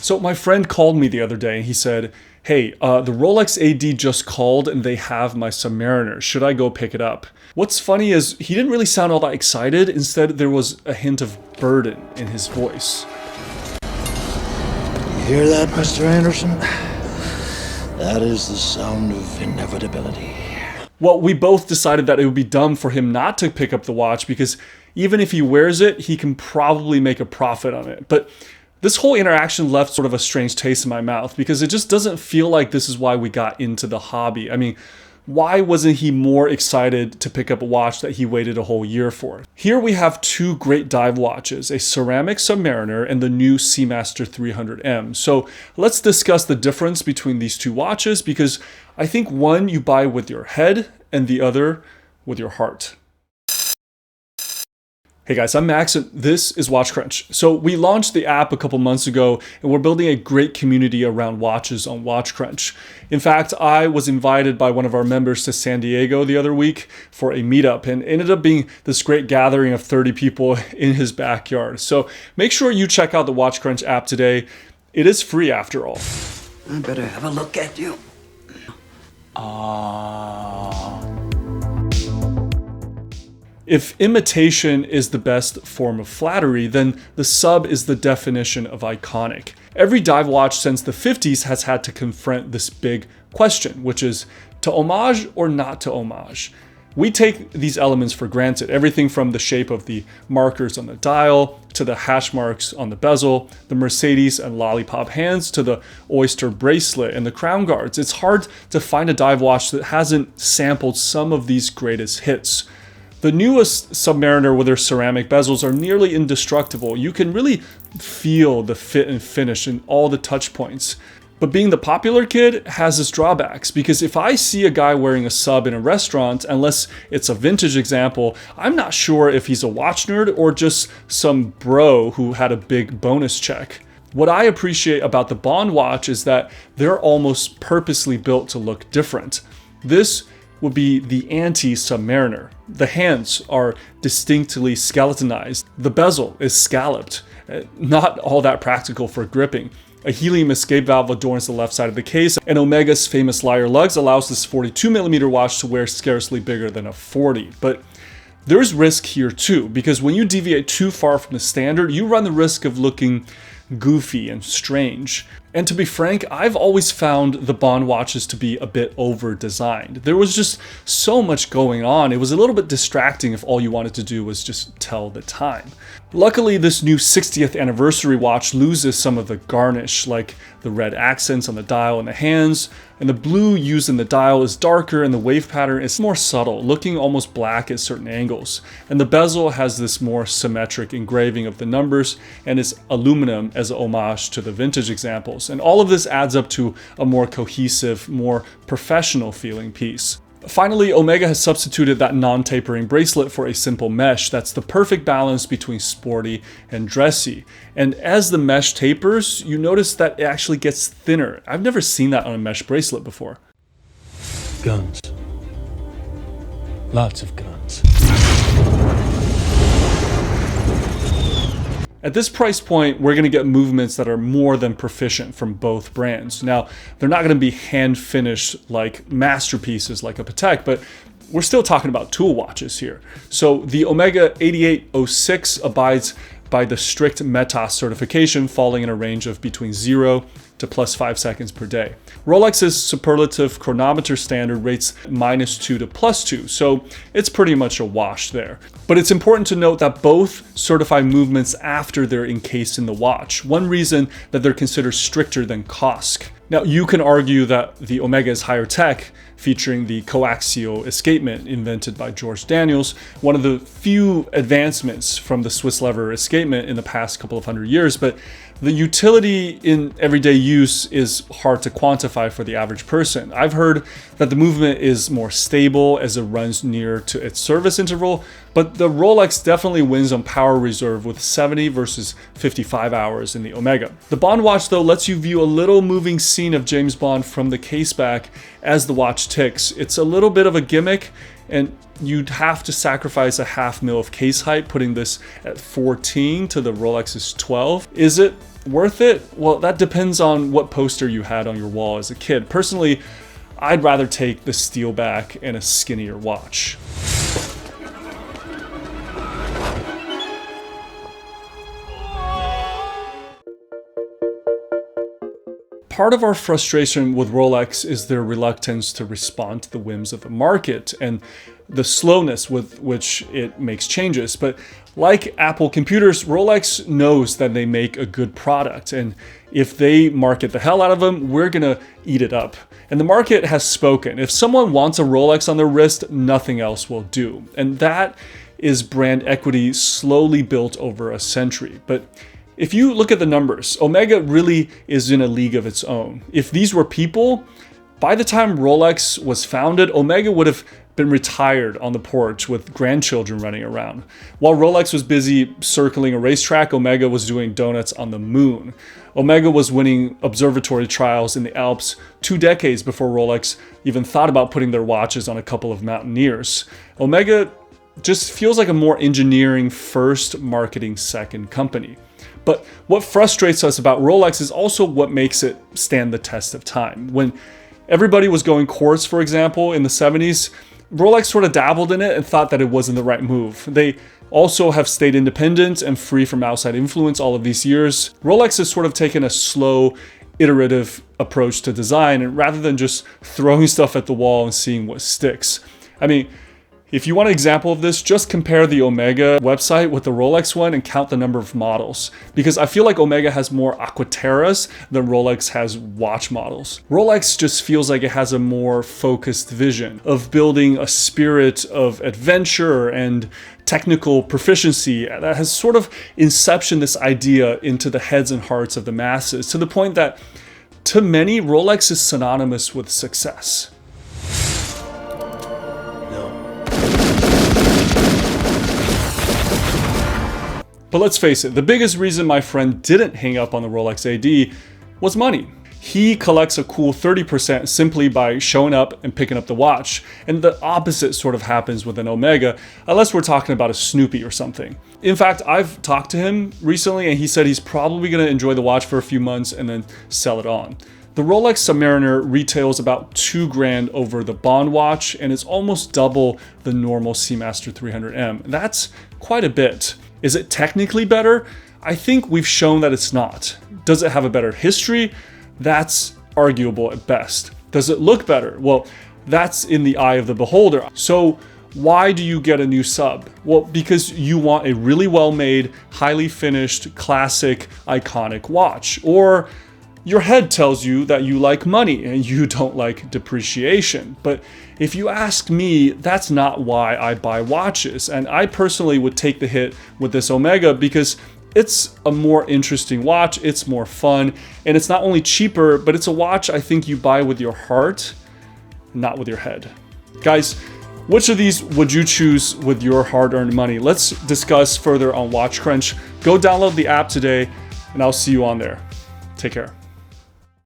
So my friend called me the other day and he said, hey, the Rolex AD just called and they have my Submariner. Should I go pick it up? What's funny is he didn't really sound all that excited. Instead, there was a hint of burden in his voice. You hear that, Mr. Anderson? That is the sound of inevitability. Well, we both decided that it would be dumb for him not to pick up the watch because even if he wears it, he can probably make a profit on it. But this whole interaction left sort of a strange taste in my mouth because it just doesn't feel like this is why we got into the hobby. I mean, why wasn't he more excited to pick up a watch that he waited a whole year for? Here we have two great dive watches, a ceramic Submariner and the new Seamaster 300M. So let's discuss the difference between these two watches because I think one you buy with your head and the other with your heart. Hey guys, I'm Max and this is WatchCrunch. So we launched the app a couple months ago and we're building a great community around watches on WatchCrunch. In fact, I was invited by one of our members to San Diego the other week for a meetup and it ended up being this great gathering of 30 people in his backyard. So make sure you check out the WatchCrunch app today. It is free after all. I better have a look at you. If imitation is the best form of flattery, then the sub is the definition of iconic. Every dive watch since the 50s has had to confront this big question, which is to homage or not to homage. We take these elements for granted, everything from the shape of the markers on the dial, to the hash marks on the bezel, the Mercedes and lollipop hands, to the oyster bracelet and the crown guards. It's hard to find a dive watch that hasn't sampled some of these greatest hits. The newest Submariner with their ceramic bezels are nearly indestructible. You can really feel the fit and finish in all the touch points. But being the popular kid has its drawbacks because if I see a guy wearing a sub in a restaurant, unless it's a vintage example, I'm not sure if he's a watch nerd or just some bro who had a big bonus check. What I appreciate about the Bond watch is that they're almost purposely built to look different. This would be the anti-Submariner. The hands are distinctly skeletonized. The bezel is scalloped, not all that practical for gripping. A helium escape valve adorns the left side of the case, and Omega's famous lyre lugs allows this 42mm watch to wear scarcely bigger than a 40. But there's risk here too, because when you deviate too far from the standard, you run the risk of looking goofy and strange. And to be frank, I've always found the Bond watches to be a bit over-designed. There was just so much going on. It was a little bit distracting if all you wanted to do was just tell the time. Luckily, this new 60th anniversary watch loses some of the garnish, like the red accents on the dial and the hands, and the blue used in the dial is darker and the wave pattern is more subtle, looking almost black at certain angles. And the bezel has this more symmetric engraving of the numbers and is aluminum as an homage to the vintage examples. And all of this adds up to a more cohesive, more professional feeling piece. Finally, Omega has substituted that non-tapering bracelet for a simple mesh that's the perfect balance between sporty and dressy. And as the mesh tapers, you notice that it actually gets thinner. I've never seen that on a mesh bracelet before. Guns. Lots of guns. At this price point, we're going to get movements that are more than proficient from both brands. Now, they're not going to be hand finished like masterpieces like a Patek, but we're still talking about tool watches here. So the Omega 8806 abides by the strict METAS certification, falling in a range of between 0 to +5 seconds per day. Rolex's superlative chronometer standard rates -2 to +2, so it's pretty much a wash there. But it's important to note that both certify movements after they're encased in the watch, one reason that they're considered stricter than COSC. Now, you can argue that the Omega is higher tech, featuring the coaxial escapement invented by George Daniels, one of the few advancements from the Swiss lever escapement in the past couple of hundred years, but the utility in everyday use is hard to quantify for the average person. I've heard that the movement is more stable as it runs near to its service interval, but the Rolex definitely wins on power reserve with 70 versus 55 hours in the Omega. The Bond watch, though, lets you view a little moving scene of James Bond from the case back as the watch ticks. It's a little bit of a gimmick, and you'd have to sacrifice a half mil of case height, putting this at 14 to the Rolex's 12. Is it? Worth it? Well, that depends on what poster you had on your wall as a kid. Personally, I'd rather take the steel back and a skinnier watch. Part of our frustration with Rolex is their reluctance to respond to the whims of the market and the slowness with which it makes changes. But like Apple computers, Rolex knows that they make a good product. And if they market the hell out of them, we're gonna eat it up. And the market has spoken. If someone wants a Rolex on their wrist, nothing else will do. And that is brand equity slowly built over a century. But if you look at the numbers, Omega really is in a league of its own. If these were people, by the time Rolex was founded, Omega would have been retired on the porch with grandchildren running around. While Rolex was busy circling a racetrack, Omega was doing donuts on the moon. Omega was winning observatory trials in the Alps 2 decades before Rolex even thought about putting their watches on a couple of mountaineers. Omega just feels like a more engineering first, marketing second company. But what frustrates us about Rolex is also what makes it stand the test of time. When everybody was going quartz, for example, in the 70s, Rolex sort of dabbled in it and thought that it wasn't the right move. They also have stayed independent and free from outside influence all of these years. Rolex has sort of taken a slow, iterative approach to design, and rather than just throwing stuff at the wall and seeing what sticks. I mean, if you want an example of this, just compare the Omega website with the Rolex one and count the number of models. Because I feel like Omega has more Aquaterras than Rolex has watch models. Rolex just feels like it has a more focused vision of building a spirit of adventure and technical proficiency that has sort of inceptioned this idea into the heads and hearts of the masses, to the point that to many, Rolex is synonymous with success. But let's face it, the biggest reason my friend didn't hang up on the Rolex AD was money. He collects a cool 30% simply by showing up and picking up the watch. And the opposite sort of happens with an Omega, unless we're talking about a Snoopy or something. In fact, I've talked to him recently and he said he's probably gonna enjoy the watch for a few months and then sell it on. The Rolex Submariner retails about $2,000 over the Bond watch, and it's almost double the normal Seamaster 300M. That's quite a bit. Is it technically better? I think we've shown that it's not. Does it have a better history? That's arguable at best. Does it look better? Well, that's in the eye of the beholder. So why do you get a new sub? Well, because you want a really well-made, highly finished, classic, iconic watch. Or your head tells you that you like money and you don't like depreciation. But if you ask me, that's not why I buy watches. And I personally would take the hit with this Omega because it's a more interesting watch, it's more fun, and it's not only cheaper, but it's a watch I think you buy with your heart, not with your head. Guys, which of these would you choose with your hard-earned money? Let's discuss further on WatchCrunch. Go download the app today, and I'll see you on there. Take care.